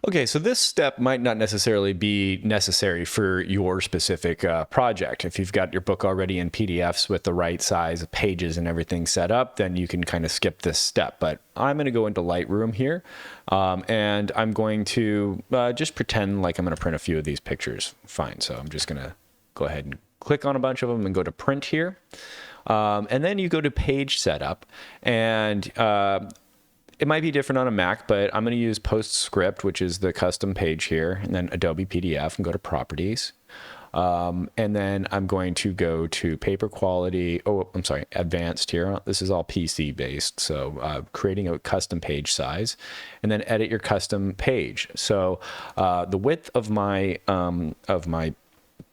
Okay, so this step might not necessarily be necessary for your specific project. If you've got your book already in PDFs with the right size of pages and everything set up, then you can kind of skip this step. But I'm going to go into Lightroom here, and I'm going to just pretend like I'm going to print a few of these pictures. Fine, so I'm just going to go ahead and click on a bunch of them and go to print here. And then you go to page setup, and it might be different on a Mac, but I'm going to use PostScript, which is the custom page here, and then Adobe PDF, and go to Properties. And then I'm going to go to Paper Quality. Oh, I'm sorry, Advanced here. This is all PC based, so creating a custom page size, and then edit your custom page. So the width of my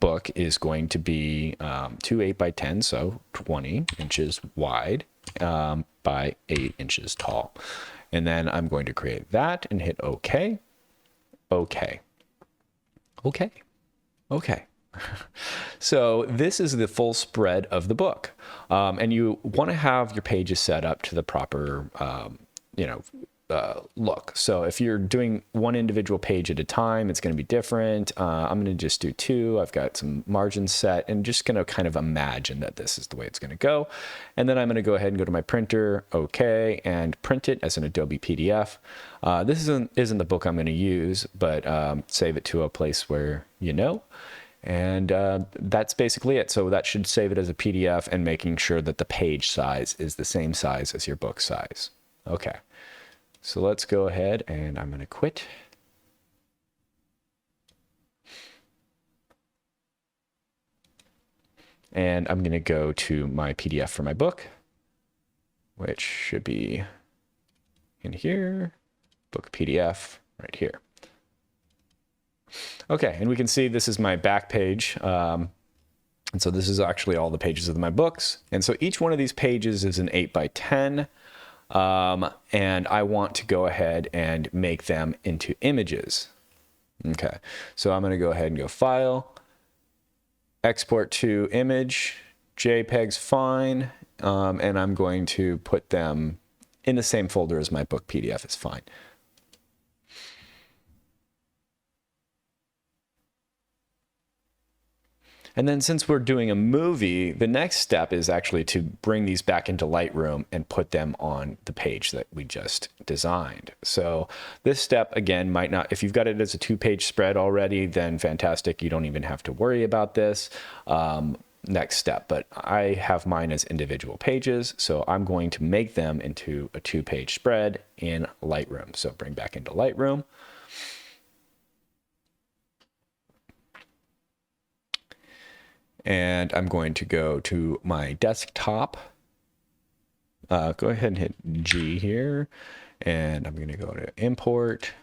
book is going to be 2 8x10, so 20 inches wide by 8 inches tall. And then I'm going to create that and hit OK. OK. OK. OK. So this is the full spread of the book. And you want to have your pages set up to the proper, look. So if you're doing one individual page at a time, it's going to be different. I'm going to just do two. I've got some margins set and just going to kind of imagine that this is the way it's going to go. And then I'm going to go ahead and go to my printer, OK, and print it as an Adobe PDF. This isn't the book I'm going to use, but save it to a place where you know. And that's basically it. So that should save it as a PDF and making sure that the page size is the same size as your book size. Okay. So let's go ahead and I'm going to quit. And I'm going to go to my PDF for my book, which should be in here, book PDF right here. Okay, and we can see this is my back page. And so this is actually all the pages of my books. And so each one of these pages is an 8x10. And I want to go ahead and make them into images. Okay, so I'm going to go ahead and go File, Export to Image, JPEG's fine, and I'm going to put them in the same folder as my book PDF is fine. And then since we're doing a movie, the next step is actually to bring these back into Lightroom and put them on the page that we just designed. So this step, again, might not, if you've got it as a 2-page spread already, then fantastic. You don't even have to worry about this next step. But I have mine as individual pages, so I'm going to make them into a 2-page spread in Lightroom. So bring back into Lightroom. And I'm going to go to my desktop. Go ahead and hit G here. And I'm going to go to Import.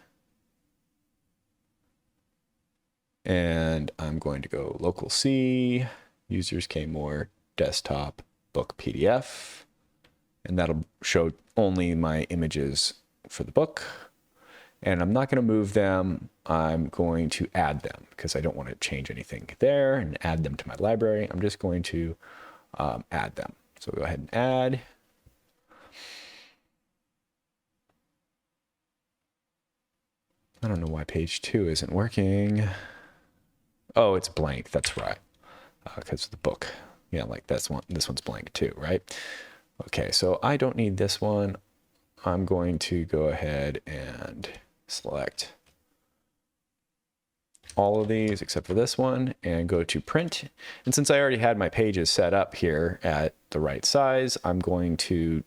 And I'm going to go Local C, Users Kmore, Desktop, Book PDF. And that'll show only my images for the book. And I'm not going to move them. I'm going to add them because I don't want to change anything there and add them to my library. I'm just going to add them. So go ahead and add. I don't know why page 2 isn't working. Oh, it's blank. That's right. Because of the book. Yeah, like this one's blank too, right? Okay, so I don't need this one. I'm going to go ahead and select all of these except for this one and go to print. And since I already had my pages set up here at the right size, I'm going to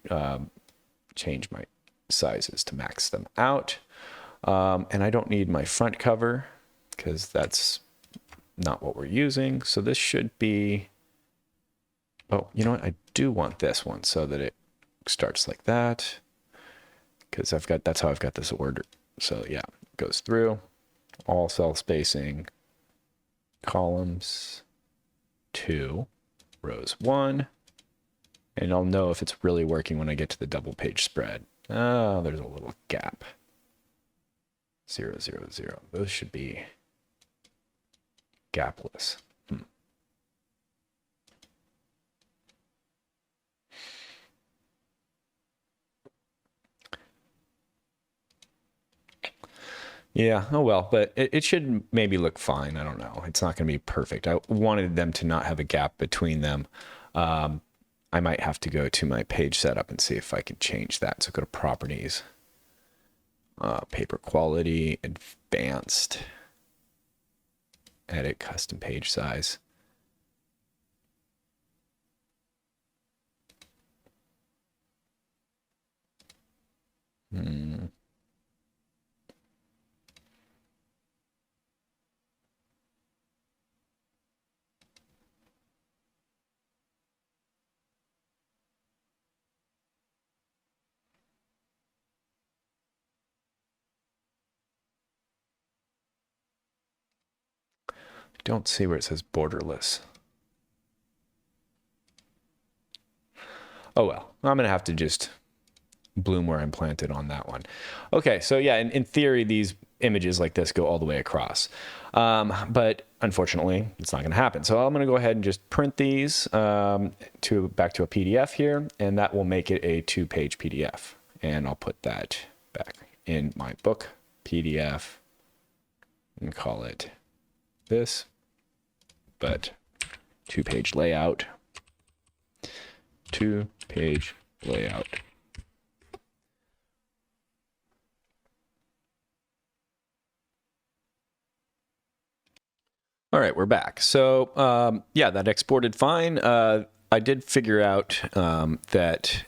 change my sizes to max them out. And I don't need my front cover because that's not what we're using. So this should be, oh, you know what? I do want this one so that it starts like that because that's how I've got this ordered. So yeah, it goes through all cell spacing, columns 2, rows 1, and I'll know if it's really working when I get to the double page spread. Oh, there's a little gap. 0, 0, 0. Those should be gapless. Yeah, oh well, but it should maybe look fine. I don't know. It's not going to be perfect. I wanted them to not have a gap between them. Um, I might have to go to my page setup and see if I can change that. So go to properties, paper quality, advanced, edit custom page size. Don't see where it says borderless. Oh well, I'm going to have to just bloom where I'm planted on that one. Okay, so yeah, in theory, these images like this go all the way across. But unfortunately, it's not going to happen. So I'm going to go ahead and just print these back to a PDF here, and that will make it a 2-page PDF. And I'll put that back in my book PDF and call it this, but 2-page layout, 2-page layout. All right, we're back. So yeah, that exported fine. I did figure out that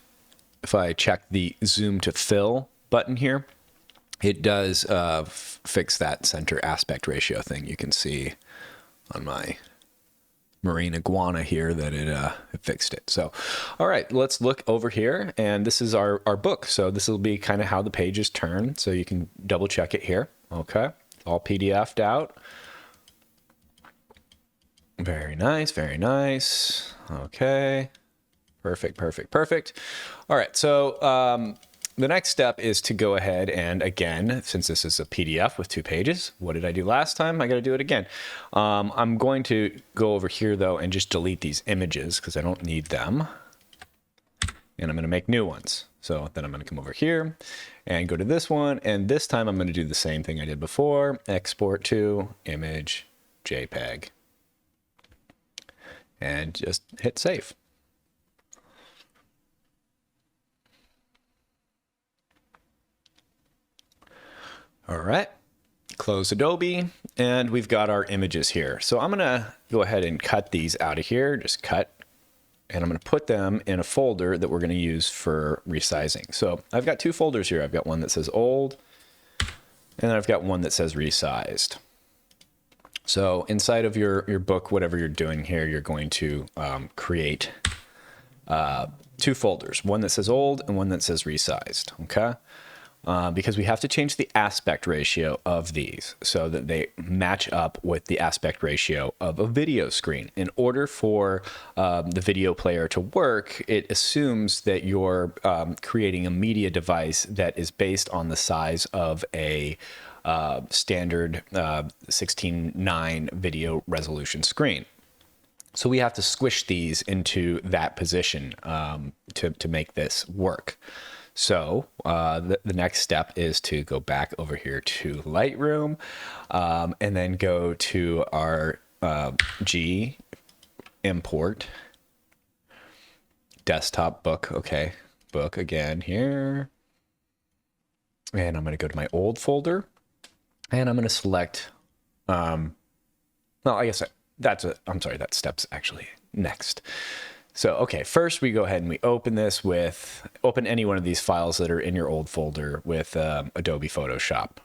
if I check the zoom to fill button here, it does fix that center aspect ratio thing. You can see on my marine iguana here that it fixed it. So, all right, let's look over here. And this is our book. So this will be kind of how the pages turn. So you can double check it here. Okay, all PDF'd out. Very nice, very nice. Okay, perfect, perfect, perfect. All right, so the next step is to go ahead and, again, since this is a PDF with 2 pages, what did I do last time? I got to do it again. I'm going to go over here, though, and just delete these images because I don't need them. And I'm going to make new ones. So then I'm going to come over here and go to this one. And this time I'm going to do the same thing I did before. Export to image JPEG. And just hit save. All right, close Adobe, and we've got our images here. So I'm gonna go ahead and cut these out of here, just cut, and I'm gonna put them in a folder that we're gonna use for resizing. So I've got 2 folders here. I've got one that says old, and then I've got one that says resized. So inside of your book, whatever you're doing here, you're going to create 2 folders, one that says old and one that says resized, okay? Because we have to change the aspect ratio of these so that they match up with the aspect ratio of a video screen. In order for the video player to work, it assumes that you're creating a media device that is based on the size of a standard 16:9 video resolution screen. So we have to squish these into that position to make this work. So the next step is to go back over here to Lightroom and then go to our G import desktop book. Okay, book again here. And I'm going to go to my old folder and I'm going to select, well, I guess I'm sorry, that step's actually next. So, okay, first we go ahead and we open this with, open any one of these files that are in your old folder with Adobe Photoshop.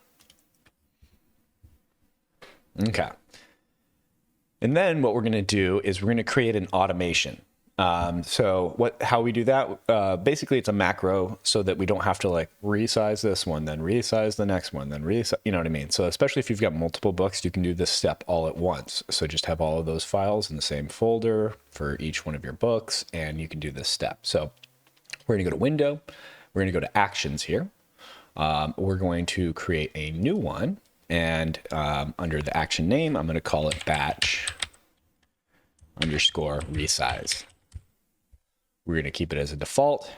Okay. And then what we're going to do is we're going to create an automation. So how we do that, basically it's a macro so that we don't have to like resize this one, then resize the next one, then resize, you know what I mean? So especially if you've got multiple books, you can do this step all at once. So just have all of those files in the same folder for each one of your books, and you can do this step. So we're going to go to Window, we're going to go to Actions here. We're going to create a new one, and under the action name, I'm going to call it batch _ resize. We're going to keep it as a default,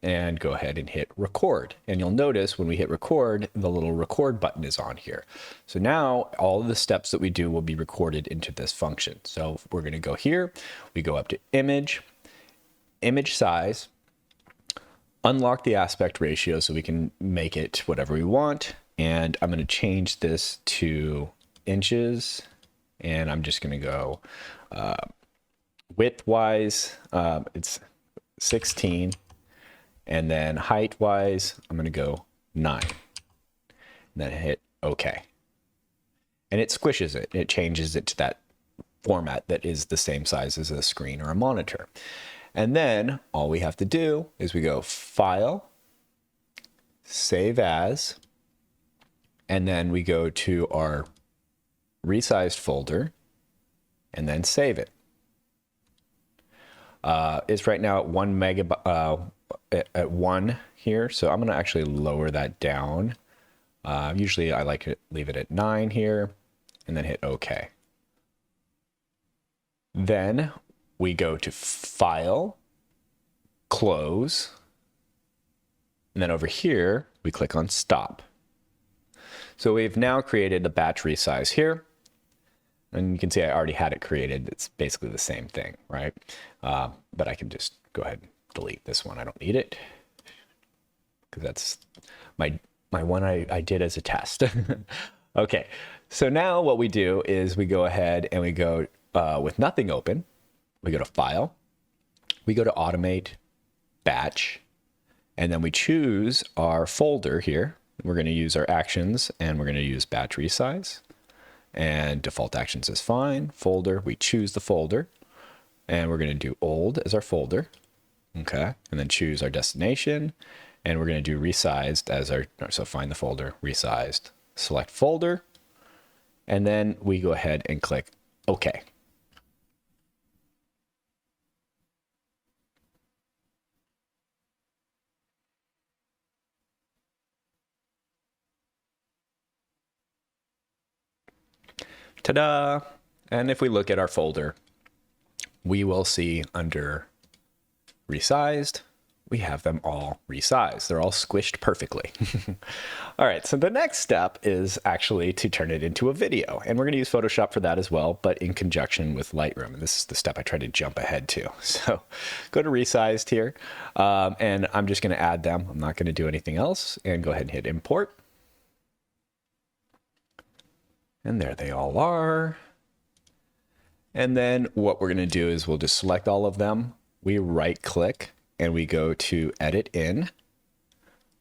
and go ahead and hit record. And you'll notice when we hit record, the little record button is on here. So now all of the steps that we do will be recorded into this function. So we're going to go here, we go up to image, image size, unlock the aspect ratio so we can make it whatever we want. And I'm going to change this to inches, and I'm just going to go width wise, it's 16, and then height wise, I'm going to go 9, and then hit OK. And it squishes it. It changes it to that format that is the same size as a screen or a monitor. And then all we have to do is we go File, Save As, and then we go to our resized folder and then save it. It's right now at 1 megabyte, at 1 here. So I'm going to actually lower that down. Usually I like to leave it at 9 here and then hit OK. Then we go to File, Close, and then over here, we click on Stop. So we've now created a batch resize here. And you can see I already had it created. It's basically the same thing, right? But I can just go ahead and delete this one. I don't need it because that's my one I did as a test. Okay, so now what we do is we go ahead and we go with nothing open. We go to File, we go to Automate, Batch, and then we choose our folder here. We're going to use our actions, and we're going to use batch resize. And default actions is fine. Folder, we choose the folder, and we're going to do old as our folder. Okay, and then choose our destination, and we're going to do resized as our, so find the folder, resized, select folder, and then we go ahead and click OK. Ta-da! And if we look at our folder, we will see under resized, we have them all resized. They're all squished perfectly. All right, so the next step is actually to turn it into a video. And we're going to use Photoshop for that as well, but in conjunction with Lightroom. And this is the step I try to jump ahead to. So go to resized here, and I'm just going to add them. I'm not going to do anything else. And go ahead and hit import. And there they all are. And then what we're going to do is we'll just select all of them. We right click and we go to edit in,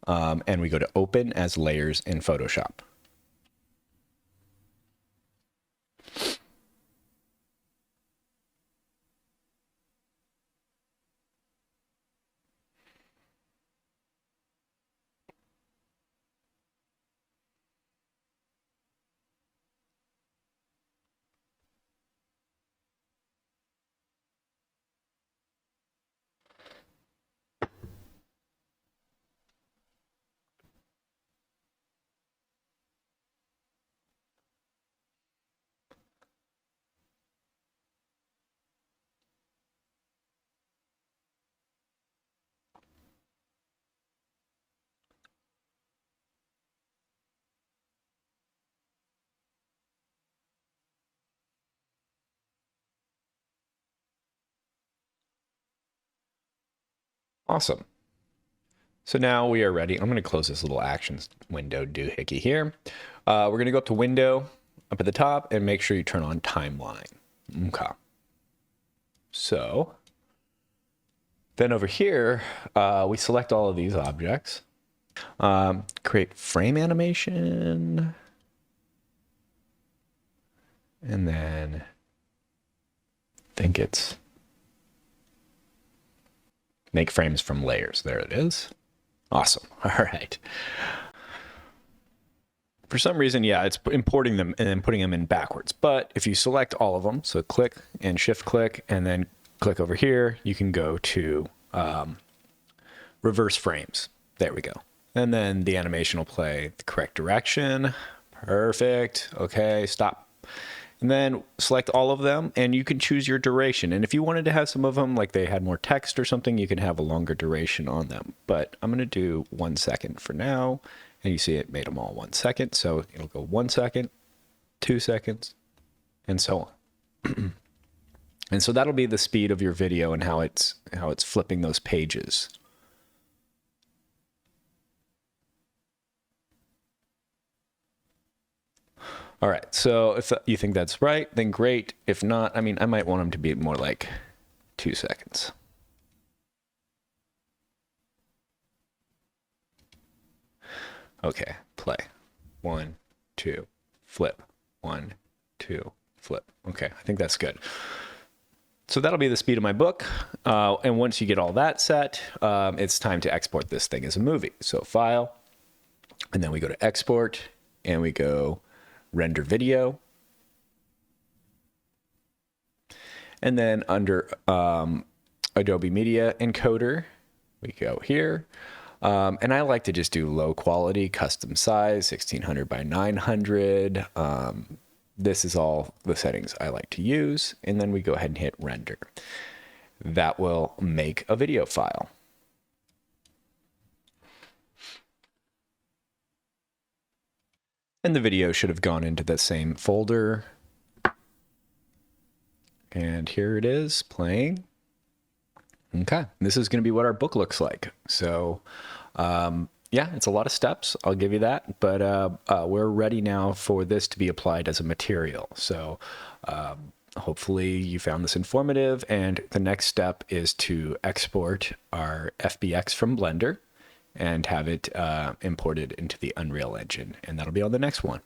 and we go to open as layers in Photoshop. Awesome. So now we are ready. I'm going to close this little actions window doohickey here. We're going to go up to window up at the top and make sure you turn on timeline. Okay. So then over here, we select all of these objects, create frame animation, and then I think it's make frames from layers. There it is. Awesome. All right. For some reason, yeah, it's importing them and then putting them in backwards. But if you select all of them, so click and shift click and then click over here, you can go to reverse frames. There we go. And then the animation will play the correct direction. Perfect. Okay, stop. And then select all of them, and you can choose your duration. And if you wanted to have some of them, like they had more text or something, you can have a longer duration on them. But I'm going to do 1 second for now. And you see it made them all 1 second. So it'll go 1 second, 2 seconds, and so on. And so that'll be the speed of your video and how it's flipping those pages. All right, so if you think that's right, then great. If not, I mean, I might want them to be more like 2 seconds. Okay, play. 1, 2, flip. 1, 2, flip. Okay, I think that's good. So that'll be the speed of my book. And once you get all that set, it's time to export this thing as a movie. So File, and then we go to Export, and we go Render Video. And then under Adobe Media Encoder, we go here. And I like to just do low quality, custom size, 1600 by 900. This is all the settings I like to use. And then we go ahead and hit render. That will make a video file. And the video should have gone into the same folder. And here it is playing. Okay, this is going to be what our book looks like. So yeah, it's a lot of steps, I'll give you that, but we're ready now for this to be applied as a material. So hopefully you found this informative, and the next step is to export our FBX from Blender and have it imported into the Unreal Engine, and that'll be on the next one.